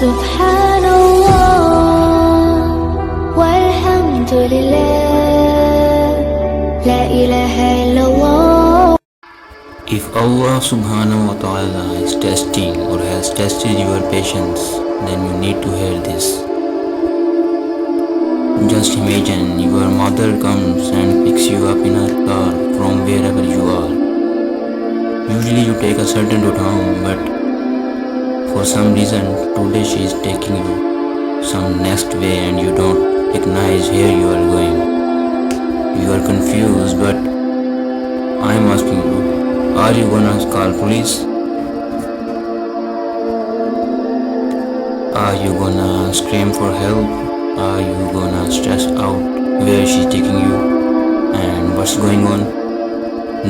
Subhanallah walhamdulillah, la ilaha illallah. If Allah subhanahu wa ta'ala is testing or has tested your patience, then you need to hear this. Just imagine your mother comes and picks you up in her car from wherever you are. Usually you take a certain route home, but for some reason today she is taking you some next way and you don't recognize where you are going. You are confused, but I am asking you, are you gonna call police? Are you gonna scream for help? Are you gonna stress out where she's taking you and what's going on?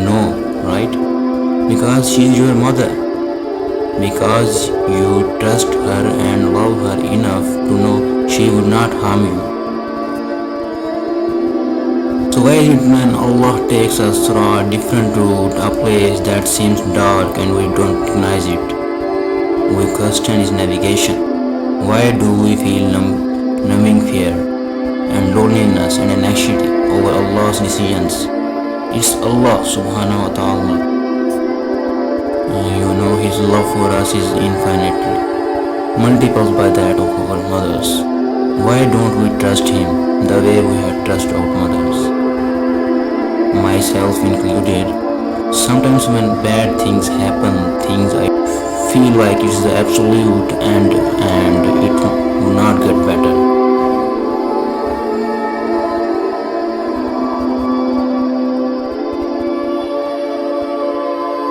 No, right? Because she is your mother. Because you trust her and love her enough to know she would not harm you. So why is it when Allah takes us through a different route, a place that seems dark and we don't recognize it? We question His navigation. Why do we feel numbing fear and loneliness and anxiety over Allah's decisions? It's Allah subhanahu wa ta'ala. You know His love for us is infinitely multiples by that of our mothers. Why don't we trust Him the way we had trust our mothers? Myself included, sometimes when bad things happen, things I feel like it's the absolute and it will not get better.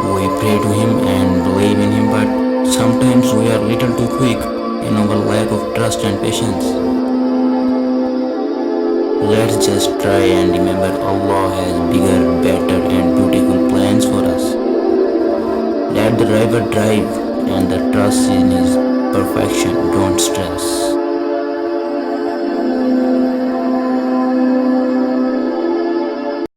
We pray to Him and believe in Him, but sometimes we are little too quick in our lack of trust and patience. Let's just try and remember Allah has bigger, better and beautiful plans for us. Let the driver drive and the trust in His perfection, don't stress.